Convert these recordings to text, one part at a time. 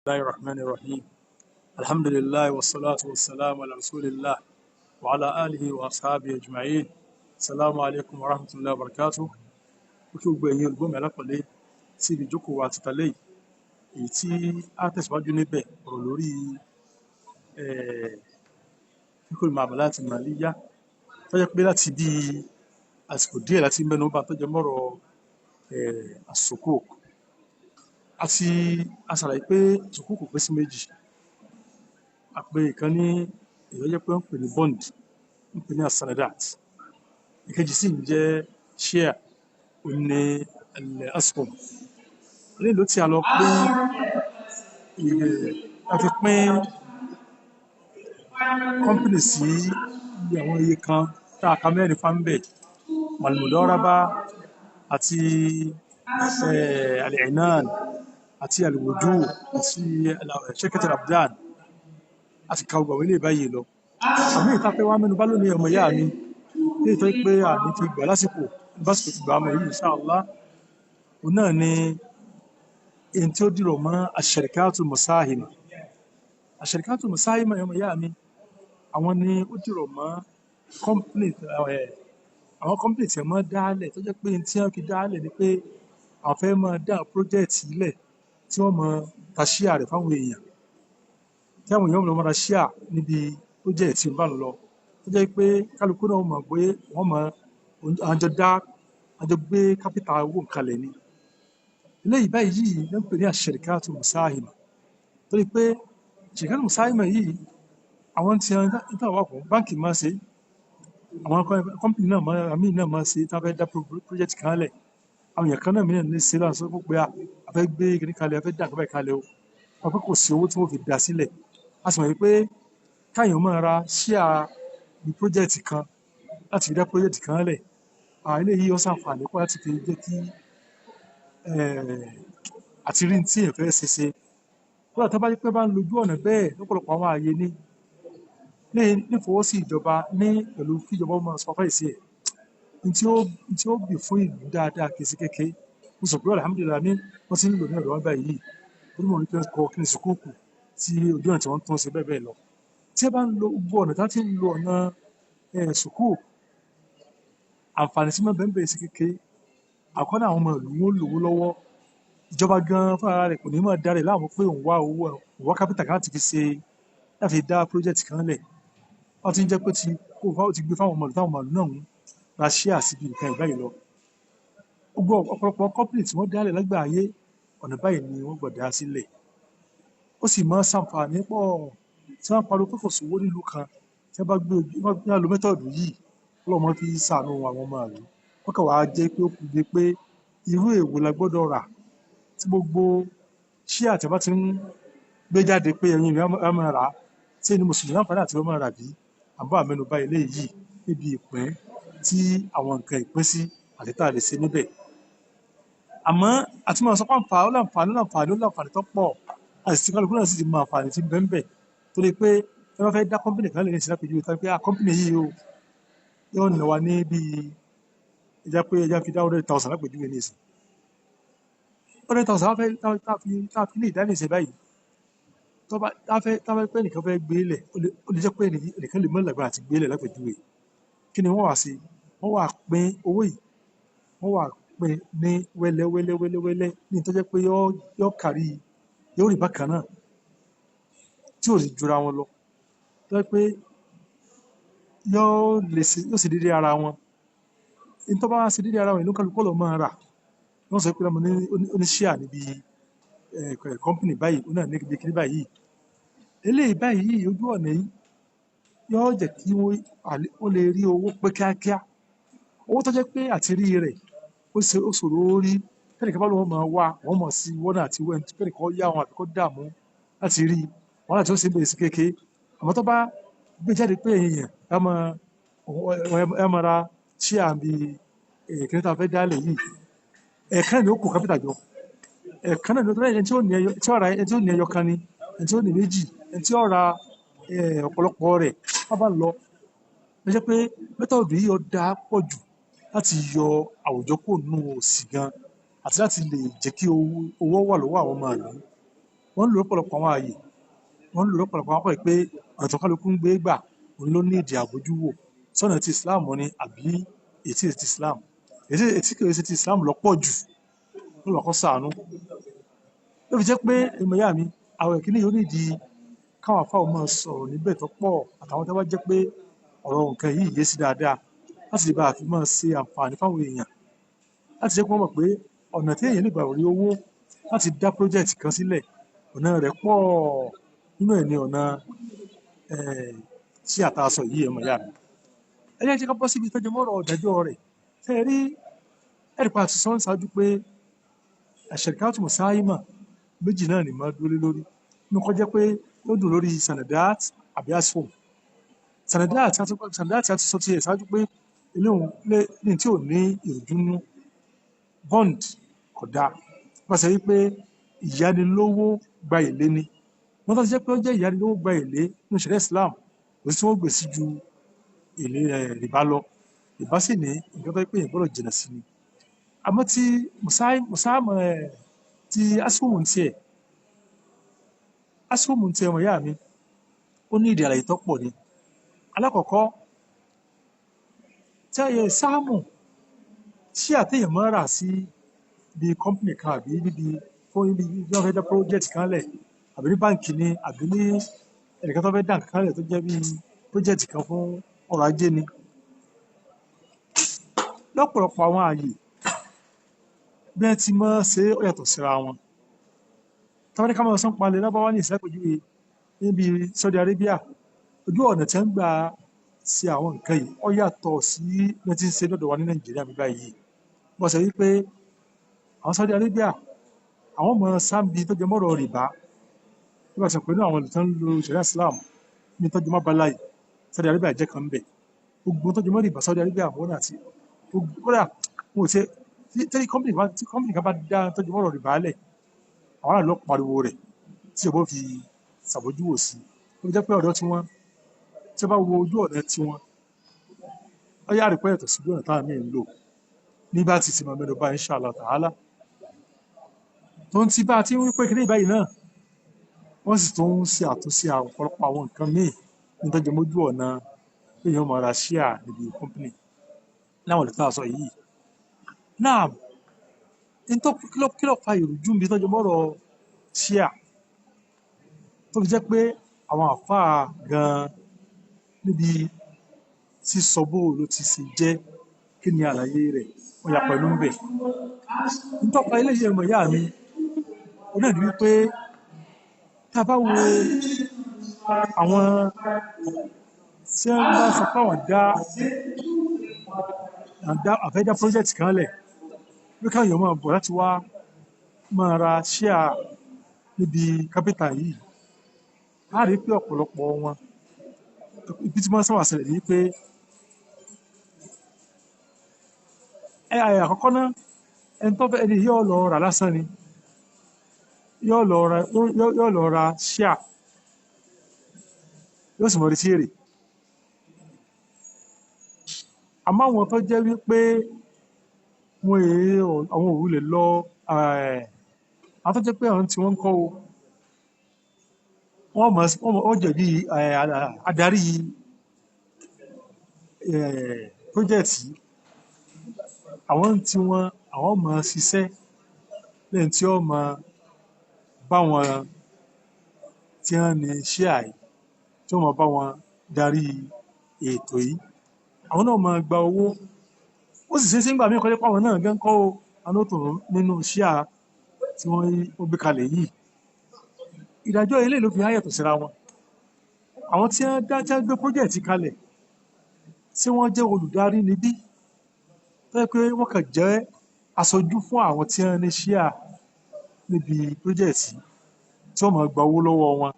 الله الرحمن الرحيم. الحمد لله والصلاة والسلام على رسول الله وعلى آله وأصحابه أجمعين. السلام عليكم ورحمة الله وبركاته. Kí gbogbo ẹ̀yin olùgbọ́ mi alápọ̀nlé sí ibi ìjókòó wa ti tàlẹ́ yìí, èyí tí a tẹ̀síwájú níbẹ̀ ọ̀rọ̀ lórí fíkúl muamalat maliyya tó jẹ́ pé láti bí àsìkò díẹ̀ láti mẹ́nu bà tó jẹ mọ́rọ̀ as-sukuk. Àti a ṣàlàyé pé sukuk pín sí méjì. Àpè ìkan ní èyí jẹ́ pé wọ́n pè ní bond, wọ́n pè ní as-sanadat. Ìkejì sì ń jẹ́ share, ó ní al-asqam. Eléyìí ló tí a lọ pín a fi pín company sí àwọn iye kan tá a ka mẹ́rin fáńbẹ̀, al-mudaraba àti al-i'nan àti al-wujuh àti shirkatul abdan, àti ka gbogbo àwọn eléyìí báyìí lọ. Àmì ìta pé wá mẹ́nu bà lónìí ọmọ ìyá mi ní ìtọ́ pé àmì ti gbà lásìkò ti gbà ọmọ yìí inshallah. Òun náà ni èyí tí ó dìrọ̀ mọ́ ash-sharikatul musahima. Ash-sharikatul musahima ọmọ ìyá mi, àwọn ni ó dìrọ̀ mọ́ company, àwọn company tí wọ́n máa dálẹ̀ tó jẹ́ pé tí wọ́n fi dálẹ̀ ni pé àwọn fẹ́ máa dá project ilẹ̀ tí wọ́n máa ta share rẹ̀ fáwọn èèyàn, tí àwọn èèyàn máa ra share níbi project tí wọ́n bá lọ, tó jẹ́ pé kálukú náà mọ̀ pé wọ́n máa àjọ gbé capital owó kalẹ̀ ni. Eléyìí báyìí ló ń pè ní ash-sharikatul musahima. Torí pé sharikatul musahima yìí, àwọn tí wọ́n wà fún báńkì máa ṣe, àwọn company náà máa ṣe tí wọ́n fẹ́ dá project kan lẹ̀. Àwọn èèyàn kan náà mìíràn ní ṣe láti sọ pé a fẹ́ gbé kiri kalẹ̀, a fẹ́ dá nǹkan báyìí kalẹ̀ o. Wọ́n pé kò sí owó tí wọ́n fi dá sílẹ̀. A sì mọ̀ pé káyọ̀ máa ra share ní project kan láti fi dá project kan lẹ̀. Eléyìí ó ṣàǹfààní pọ̀ láti fi jẹ́ kí àti rí tí èèyàn fẹ́ ṣe. Kódà tó bá jẹ́ pé bá ń lójú ọ̀nà bẹ́ẹ̀ lọ́pọ̀lọpọ̀ àwọn ààyè nífọwọ́sí ìjọba ní pẹ̀lú kí ìjọba máa supervise ẹ̀. Tí ó bì fún ìlú dáadáa kìí sí kékeré. Mo sọ pé alhamdulillah ní wọ́n ti ń lò ní ọ̀dọ̀ wọn báyìí. Torí mo rí pé kọ kí ni sùkúùkù tí ojú ọ̀nà tí wọ́n tún ṣe bẹ́ẹ̀ bẹ́ẹ̀ lọ. Tí ẹ bá ń lo gbogbo ọ̀nà tí wọ́n ti ń lo ọ̀nà sùkúùkù, àǹfààní tí wọ́n bẹ́ẹ̀ sí kékeré. Àkọ́kọ́ náà àwọn ọmọ ìlú wọn lówó lọ́wọ́. Ìjọba gan fúnra rẹ̀ kò ní máa dá rẹ̀ láàmú pé òun wá owó, òun wá capital kan láti fi ṣe, láti fi dá project kan lẹ̀. Wọ́n ti ń jẹ́ pé ó ti gbé fáwọn ọmọ ìlú, táwọn ọmọ ìlú náà ń ra share síbi nǹkan ìbáyìí lọ. Gbogbo ọ̀pọ̀lọpọ̀ company tí wọ́n dálẹ̀ lágbàáyé, ọ̀nà báyìí ni wọ́n gbọ́dọ̀ dá sílẹ̀. Ó sì máa ń ṣàǹfààní pọ̀ tí wọ́n pariwo pé kò sówó nílùú kan, tí wọ́n bá lo method yìí, Ọlọ́run máa fi ṣàánú àwọn ọmọ ìlú. Wọ́n kàn wá jẹ́ pé ó kù dé pé irú èwo la gbọ́dọ̀ rà tí gbogbo share tí wọ́n bá ti ń gbé jáde pé ẹ̀yin ìlú ẹ máa rà, tí ẹni mùsùlùmí láǹfààní àti wọ́n máa rà bí. Àbá mẹ́nu bà eléyìí níbi ìpín tí àwọn nǹkan ìpín sí àti tá a lè ṣe níbẹ̀. Àmọ́ àti máa sọ pé ó láǹfààní tó pọ̀. Àti tí kálukú náà sì ti mọ àǹfààní tí ń bẹ ńbẹ̀. Torí pé tí wọ́n fẹ́ dá company kan lè ní ìsìlápè yìí, tàbí pé company yìí o yóò ná wa ní bí ẹja fi dá 100,000 lápèjúwe ní ìsìn. 100,000 tá a fi lè dá ní ìsìn báyìí. Tá a fẹ́ pé ẹnìkan fẹ́ gbé lẹ̀, ó lè jẹ́ pé ẹnìkan lè mọ́ lágbára àti gbé lẹ̀ lápèjúwe. Kí ni wọ́n wá ṣe? Wọ́n wá pín owó yìí, wọ́n wá pín ní wẹ́lẹ́ ní tó jẹ́ pé yóò rí bákan náà tí ò sì jura wọn lọ. Tó jẹ́ pé yóò ṣe déédéé ara wọn. Ní tó bá wá ṣe déédéé ara wọn, ìlú kálukú lọ máa rà. Wọ́n sọ pé ọmọ ní share níbi company báyìí, ó náà ní ibi kíní báyìí. Eléyìí báyìí ojú ọ̀nà yìí yóò jẹ́ kí wọ́n lè rí owó pé kíákíá. Owó tó jẹ́ pé àti rí rẹ̀ ó ṣòro rí. Kẹ́nìkan bá lọ́wọ́ máa wọ́n mọ̀ sí wọ́n àti wẹ́n, kẹ́nìkan yá wọn àbí kó dààmú láti rí. Wọ́n àti ó sì bẹ̀rẹ̀ sí kékeré. Àmọ́ tó bá gbé jáde pé èèyàn ẹ máa ra share bí kíní tá a fẹ́ dálẹ̀ yìí. Ẹ̀ẹ̀kan ni ó kó capital jọ. Ẹ̀ẹ̀kan náà ni ó tó ẹni tí ó ní ẹyọ kan ni, ẹni tí ó ní méjì, ẹni tí ó ra ọ̀pọ̀lọpọ̀ rẹ̀ wọ́n bá lọ. Ẹ jẹ́ pé method yìí ó dáa pọ̀ jù láti yọ àwùjọ kúrò nínú òṣì gan, àti láti lè jẹ́ kí owó wà lọ́wọ́ àwọn ọmọ ìlú. wọ́n ń lò lọ́pọ̀lọpọ̀ àwọn ààyè, wọ́n ń lò lọ́pọ̀lọpọ̀ àwọn àpọ̀ pé ọ̀nà tó kálukú ń gbé gbà òun ló ní ìdí àbójúwò sọ́nà ti Islam ni àbí ètí ti Islam. Ètí kìí ṣe ti Islam lọ́pọ̀ jù ló lọ́kọ́ sàánú. Ló fi jẹ́ pé èèmọ̀ ìyá mi àwọn ìkíní yóò nídìí káwọn afáwọn máa sọ̀rọ̀ níbẹ̀ tó pọ̀ àtàwọn tó bá jẹ́ pé ọ̀rọ̀ nǹkan yìí yé sí dáadáa láti lè bá a fi máa ṣe àǹfààní fáwọn èèyàn láti jẹ́ kí wọ́n mọ̀ pé ọ̀nà tí èèyàn lè gbà rí owó láti dá project kan sílẹ̀ ọ̀nà rẹ̀ pọ̀ nínú ẹ̀ ní ọ̀nà tí àtàsọ yìí ẹ̀mọ̀ ìyá mi. ẹ jẹ́ ká bọ́ síbi tọ́jú mọ́rọ̀ ọ̀dájọ́ rẹ̀ tẹ́ ẹ rí ẹ̀rìpá àti sọ́n ṣáájú pé àṣẹ̀ríkàtù mùsáímà méjì náà ni máa dúró lé lórí inú kọjá pé ó dùn lórí sanadat àbí asfom sanadat àti sọ tiẹ̀ ṣáájú pé eléhùn ní tí ò ní ìrújúnú bond kódà wọ́n sọ wípé ìyánilówó gba èlé ni wọ́n tó ti jẹ́ pé ó jẹ́ ìyánilówó gba èlé ní ìṣẹ̀lẹ̀ Islam kò sí tí wọ́n gbé sí ju èlé rìbá lọ rìbá sì ní nǹkan tó pé èèyàn gbọ́dọ̀ jìnnà sí ni àmọ́ tí musáàmù ti asfom tiẹ̀ ọmọ ìyá mi ó ní ìdí àlàyé tó pọ̀ ni alákọ̀ọ́kọ́ tí a yẹ sáàmù tí àtẹ̀yẹ̀ máa rà sí bí company kan àbí níbi fún ibi wọ́n fẹ́ dá project kan lẹ̀ àbí ní báǹkì ni àbí ní ẹnìkan tó fẹ́ dá nǹkan kan lẹ̀ tó jẹ́ bí project kan fún ọrọ̀ ajé ni lọ́pọ̀lọpọ̀ àwọn ààyè bí wọ́n ti máa ṣe ó yàtọ̀ síra wọn tọ́wọ́n ní ká máa sán palẹ̀ lábáwá ní ìsẹ́pẹ̀júwe níbi Saudi Arabia ojú ọ̀nà tí wọ́n ń gbà ṣe àwọn nǹkan yìí ó yàtọ̀ sí bí wọ́n ti ń ṣe lọ́dọ̀ wa ní Nàìjíríà bí báyìí wọ́n sọ wípé àwọn Saudi Arabia àwọn ọmọ sáàbì tó jẹ mọ́rọ̀ rìbá bí wọ́n sọ pé ní àwọn olùtọ́ ń lo ìṣẹ̀lẹ̀ Islam ní tọ́jú má balai Saudi Arabia jẹ́ kan bẹ̀ gbogbo tọ́jú mọ́ rìbá Saudi Arabia wọ́n àti kódà wọn ò ṣe tí company kan bá dá tọ́jú mọ́rọ̀ rìbá lẹ̀ àwọn náà lọ pariwo rẹ̀ tí ìjọba fi ṣàbójúwò sí ó jẹ́ pé ọ̀dọ́ tí wọ́n tí wọ́n bá wo ojú ọ̀nà tí wọ́n ó yá rí pé ẹ̀tọ́ sí ojú ọ̀nà táwọn míì ń lò ní bá ti sinmi mẹ́nu bá insha Allah ta'ala tó ń ti bá ti ń wípé kí ní ìbáyìí náà wọ́n sì tó ń ṣe àtúnṣe ọ̀pọ̀lọpọ̀ àwọn nǹkan míì ní tọ́jú mójú ọ̀nà pé èèyàn máa ra ṣíà níbi company láwọn olùtọ́ àṣọ yìí náà kí ló fa ìrújú níbi tọ́jú mọ́rọ̀ ṣíà tó fi jẹ́ pé àwọn àfáà gan níbi tí sọ́bó ló ti sì jẹ́ kí ni àlàyé rẹ̀ wọ́n yà pẹ̀lú ń bẹ̀ nítọ́pa eléyìí ẹ̀mọ̀ ìyá mi ó náà ní wípé tá a bá wo àwọn tí wọ́n bá sọ pé àwọn àfẹ́dá project kan lẹ̀ bí káwọn èèyàn máa bọ̀ láti wá máa ra ṣíà níbi capital yìí a rí pé ọ̀pọ̀lọpọ̀ wọn ibi tí wọ́n sábà ṣẹlẹ̀ ní pé àkọ́kọ́ náà ẹni tó fẹ́ ẹni yóò lọ rà lásán ni yóò lọ ra ṣíà yóò sì mọ̀ retí èrè àmọ́ àwọn tó jẹ́ wípé àwọn òwú lè lọ àwọn tó jẹ́ pé àwọn tí wọ́n ń kọ́ wọ́n jẹ́ bí adarí project àwọn tí àwọn máa ṣiṣẹ́ lẹ́yìn tí ó máa bá wọn tí wọ́n ní ṣíà yìí tí ó máa bá wọn darí ètò yìí àwọn náà máa gba owó ó sì ṣeé ṣe nígbà míì kọjá pàwọn náà gán kọ́ àwọn tó nínú ṣíà tí wọ́n gbé kalẹ̀ yìí ìdájọ́ ilé ló fi háyàtọ̀ síra wọn àwọn tí wọ́n gbé project kalẹ̀ tí wọ́n jẹ́ olùdarí níbí tó yẹ pé wọ́n kàn jẹ́ aṣojú fún àwọn tí wọ́n ní ṣíà níbi project tí wọ́n máa gba owó lọ́wọ́ wọn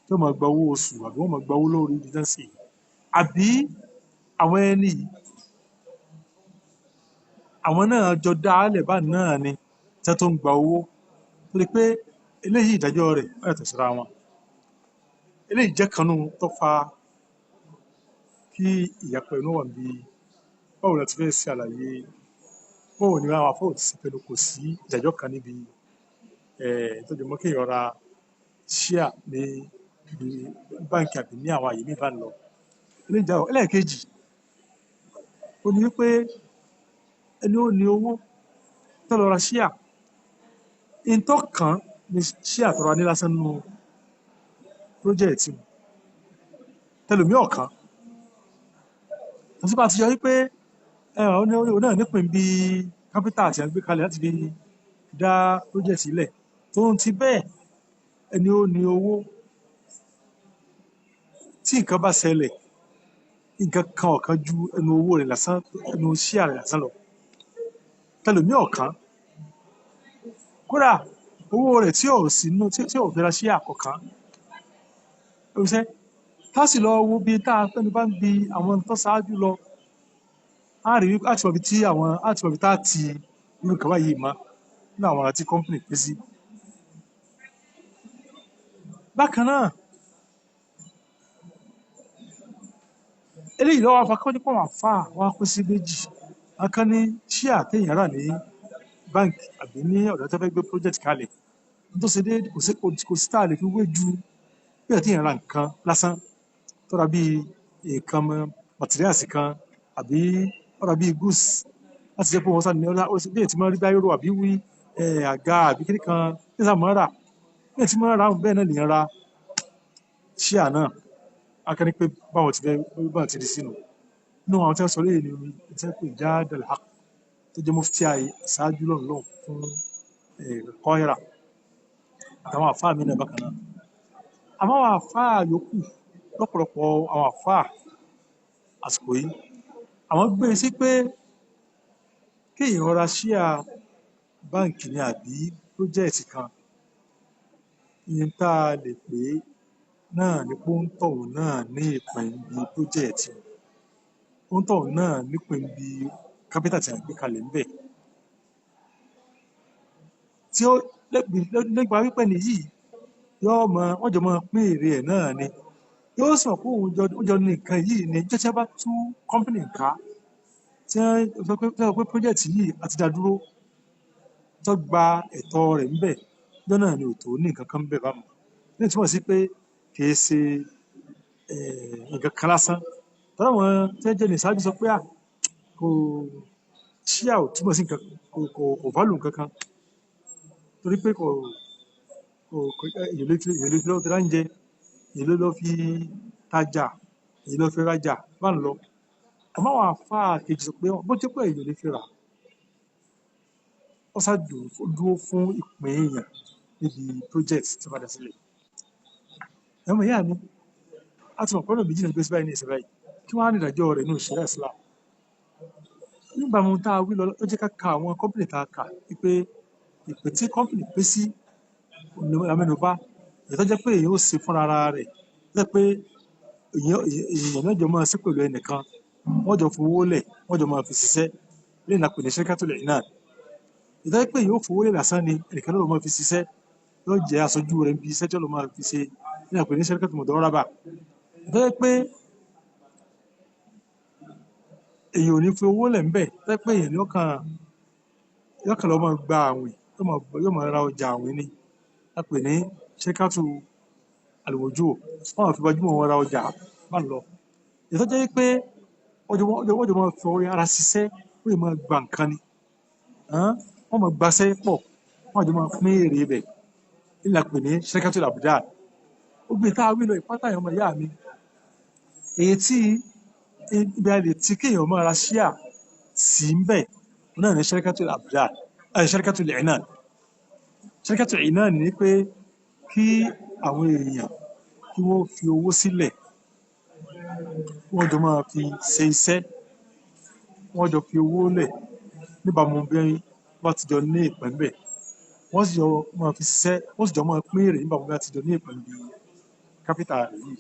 tí wọ́n máa gba owó oṣù àbí wọ́n máa gba owó lórí ìdíjẹ́sì àbí àwọn ẹni àwọn náà jọ dá álẹ̀ bá náà ni tẹ́ tó ń gba owó torí pé eléyìí ìdájọ́ rẹ̀ ó yàtọ̀ síra wọn eléyìí jẹ́ kanú tó fa kí ìyàpọ̀ inú wà bí báwo la ti fẹ́ ṣe àlàyé báwo ni àwọn afọ́ ti ṣèpinnu kò sí ìdájọ́ kan níbi ìtọ́jú mọ́ kéèyàn ra ṣíà ní báńkì àbí ní àwọn àyè ní ìbá lọ. Ilé ìjà ẹlẹ́ẹ̀kejì ó ní wípé ẹni ó ní owó tó lọ ra ṣíà ìntọ́ kan ní ṣíà tó ra ní lásán nínú project tẹlòmí ọ̀kan tó sì bá ti yọ wípé òun náà nípìn bí capital àti àgbé kalẹ̀ láti fi dá project ilẹ̀ tó ń ti bẹ́ẹ̀ ẹni ó ní owó tí nǹkan bá ṣẹlẹ̀ nǹkan kan ọ̀kan ju ẹnu owó rẹ̀ lásán ẹnu ṣíà rẹ̀ lásán lọ tẹlòmí ọ̀kan kódà owó rẹ̀ tí ò sínú tí ò fi ra ṣíà kọ̀ọ̀kan òṣìṣẹ́ tá sì lọ wo bí tá a fẹ́ni bá ń bi àwọn tó ṣáájú lọ á rí láti wọ̀bi tí àwọn láti wọ̀bi tá a ti irú kaba yìí mọ́ nínú àwọn àti company pín sí. Bákan náà eléyìí lọ́wọ́ afakọ́ nípa àwọn àfáà wọn á pín sí méjì akán ní ṣíà téèyàn rà ní báńkì àbí ní ọ̀dọ̀ tó fẹ́ gbé project kalẹ̀ tó ṣe dé kò sí tá a lè fi wé ju bí ẹ̀ téèyàn ra nǹkan lásán tó ra bíi nǹkan materials kan àbí ọ̀rọ̀ bíi goods láti jẹ́ pé wọ́n sá ní ọlá bí ẹ̀ tí máa rí báyìí rò àbí wí àga àbí kíní kan ní sàmọ́ rà bí ẹ̀ tí máa ra bẹ́ẹ̀ náà lèèyàn ra ṣíà náà akẹ́ni pé báwọn ti di sínú inú àwọn tí wọ́n sọ léyìn ni ìtẹ́ pé Jad-al Haq tó jẹ́ mufti ṣáájú lọ́nà fún Qahira àtàwọn àfáà mi náà bákan náà àmọ́ àwọn àfáà yòókù lọ́pọ̀lọpọ̀ àwọn àfáà àsìkò yìí àwọn gbé sí pé kéèyàn ra ṣíà báǹkì ni àbí pírójẹ́ẹ̀tì kan ìyẹn tá a lè pè é náà ní pọ́ńtọ̀hún náà ní ìpín bí pírójẹ́ẹ̀tì pọ́ńtọ̀hún náà nípìn bí kápítà tí a gbé kalẹ̀ ńbẹ̀ tí ó nípa wípé nìyí yóò mọ wọ́n jọ mọ pín èrè ẹ̀ náà ni yóò sọ pé òun jọ ní nǹkan yìí ni jẹ́ tí a bá tú kọ́mpìnì ká tí wọ́n sọ pé pírójẹ́ẹ̀tì yìí àti dádúró tó gba ẹ̀tọ́ rẹ̀ ńbẹ̀ ọjọ́ náà ni ò tó ní nǹkan kan ńbẹ̀ bámu ní ìtumọ̀ sí pé kìí ṣe nǹkan kan lásán tọ́lá wọn tí wọ́n jẹ́ ní ìṣáájú sọ pé kò ṣíà ò túmọ̀ sí nǹkan kò válù nǹkan kan torí pé èyí ló fi lọ́ọ́ fi ránjẹ èyí ló lọ́ọ́ fi tajà èyí ló fi rajà bá ń lọ àmọ́ àwọn àfáà kejì sọ pé bó jẹ́ pé èyí ló fi rà ó ṣáà dúró fún ìpín èèyàn níbi project tí wọ́n padà sílẹ̀ ẹ̀mọ̀ ìyá mi a ti mọ̀ pọ́nà méjì náà gbé sí báyìí ní ìsìn báyìí kí wọ́n á ní ìdájọ́ rẹ̀ nínú ìṣẹ̀lẹ̀ Islam nígbà mu tá a wí lọ ó jẹ́ ká ka àwọn kọ́mpìnì tá a kà wípé ìpè tí kọ́mpìnì pín sí amẹnubá èyí tó jẹ́ pé èyí ó ṣe fúnra ara rẹ̀ jẹ́ pé èèyàn mẹ́jọ máa ṣe pẹ̀lú ẹnìkan wọ́n jọ fowó lẹ̀ wọ́n jọ máa fi ṣiṣẹ́ lẹ́yìn àpè ní Sharikatul Inan èyí tó jẹ́ pé èyí ó fowó lẹ̀ lásán ni ẹnìkan náà ló máa fi ṣiṣẹ́ yóò jẹ́ aṣojú rẹ̀ bí iṣẹ́ tí ó lọ máa fi ṣe lẹ́yìn àpè ní Sharikatul Mudaraba èyí tó jẹ́ pé èyí ò ní fi owó lẹ̀ ńbẹ̀ tó jẹ́ pé èyàn yóò kàn lọ́ máa gba àwìn yóò máa ra ọjà àwìn ni a pè ní Sharikatul Al-Wujuh wọ́n fi gbajúmọ̀ wọn ra ọjà bá lọ èyí tó jẹ́ pé wọ́n jọ máa fi ọrẹ ara ṣiṣẹ́ wọ́n yóò máa gba nǹkan ni wọ́n máa gbaṣẹ́ pọ̀ wọ́n jọ máa pín èrè ibẹ̀ nílà pè ní Sharikatul Abdal ó gbé tá a wí lọ ìpátá ìyọmọ ìyá mi èyí tí ibi a lè ti kéèyàn máa ra ṣíà sí ń bẹ̀ náà ní Sharikatul Abdal Sharikatul Inan Sharikatul Inan ní pé kí àwọn èèyàn kí wọ́n fi owó sílẹ̀ wọ́n jọ máa fi ṣe iṣẹ́ wọ́n jọ fi owó lẹ̀ níbàámu bí wọ́n ti jọ ní ìpín bẹ̀ wọ́n sì jọ máa fi ṣiṣẹ́ wọ́n sì jọ máa pín èrè níbàámu bí wọ́n ti jọ ní ìpín bí kápítà rẹ̀ yìí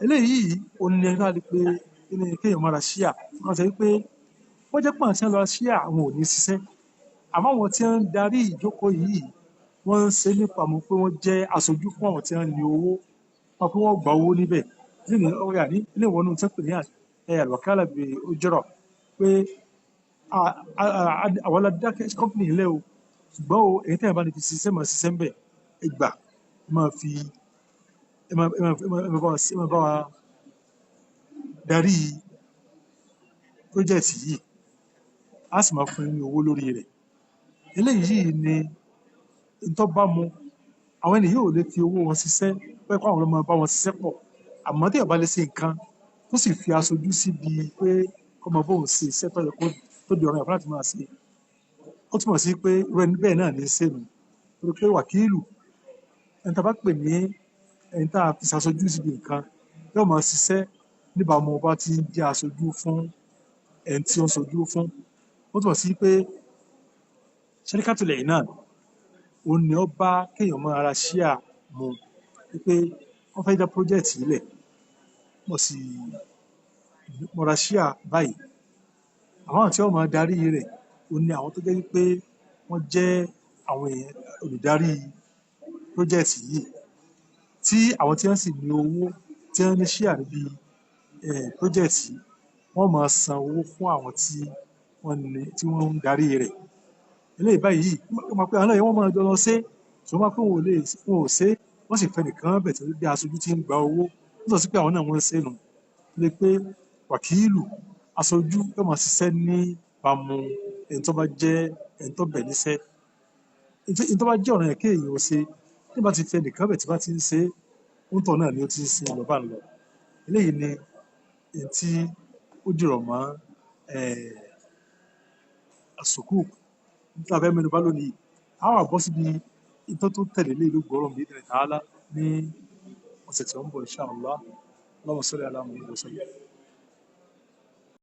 eléyìí ó ní ẹgbẹ́ àti pé kéèyàn máa ra ṣíà wọ́n sọ pé wọ́n jẹ́ pàǹtí lọ ra ṣíà àwọn ò ní ṣiṣẹ́ àmọ́ àwọn tí wọ́n ń darí ìjókòó yìí wọ́n ń ṣe nípa mọ̀ pé wọ́n jẹ́ aṣojú fún àwọn tí wọ́n ní owó wọn pé wọ́n gba owó níbẹ̀ nínú ọ̀rẹ́ àní ilé ìwọ̀nù tí wọ́n pè ní àlùwàkálà bí ojúrọ̀ pé àwọn aládàkẹ́ kọ́mpìnì ilé o ṣùgbọ́n o èyí tẹ̀yìn bá ní fi ṣiṣẹ́ mọ̀ ṣiṣẹ́ ń bẹ̀ ìgbà ẹ máa fi ẹ máa bá wa darí project yìí, a sì máa fún yín ní owó lórí rẹ̀. Eléyìí ni ntọ́ bá mu. Àwọn ènìyàn ò lè fi owó wọn ṣiṣẹ́ pé kó àwọn ọmọ bá wọn ṣiṣẹ́ pọ̀, àmọ́ tí èèyàn bá lè ṣe nǹkan tó sì fi aṣojú síbi pé kó máa bóun ṣe iṣẹ́ tó yẹ tó di ọ̀ràn yàn láti máa ṣe, ó túmọ̀ sí pé irú ẹni bẹ́ẹ̀ náà ní í ṣe nù. Torí pé wàkílù, ẹni tá a bá pè ní ẹni tá a fi ṣaṣojú síbi nǹkan, yóò máa ṣiṣẹ́ níbàámu bá ti ń jẹ́ aṣojú fún ẹni tí ó ń ṣojú fún. Ó túmọ̀ sí pé ṣẹ́ríkátùl ìnáàn òun ni ó bá kéèyàn máa ra ṣíà mu, wípé wọ́n fẹ́ dá project yìí lẹ̀, mo ra ṣíà báyìí. Àwọn tí wọ́n máa darí rẹ̀ òun ni àwọn tó jẹ́ wípé wọ́n jẹ́ àwọn èèyàn olùdarí project yìí, tí àwọn tí wọ́n sì ní owó tí wọ́n ní ṣíà níbi project yìí, wọ́n máa san owó fún àwọn tí wọ́n ń darí rẹ̀. Eléyìí báyìí wọ́n máa pé àwọn náà wọ́n máa jọ lọ ṣe, ṣùgbọ́n wọ́n máa pé wọn ò ṣe, wọ́n sì fẹ́ nìkan bẹ̀ tí ó jẹ́ aṣojú tí ń gba owó. Ó sọ sí pé àwọn náà wọ́n ń ṣe nù. Lé pé wàkílù, aṣojú yóò máa ṣiṣẹ́ níbàámu ẹni tó bá jẹ́ ẹni tó bẹ̀ níṣẹ́. Ẹni tó bá jẹ́ ọ̀ràn yẹn kéèyàn ó ṣe, tí bá ti fẹ́ nìkan bẹ̀ tí bá ti ń ṣe, òǹtọ̀ náà ni ó ti ń ṣe lọ bá ń lọ. Eléyìí ni èyí tí ó dìrọ̀ mọ́ àsùkúùkù tí a fẹ́ mẹ́nu bà lónìí. A wá bọ́ síbi ìtọ́ tó tẹ̀lé lé ìlú gbọ́rọ̀ bí ìdílé tààlà ní ọ̀sẹ̀ tí ó ń bọ̀ insha Allah. Allahumma salli ala Muhammad wa sallam.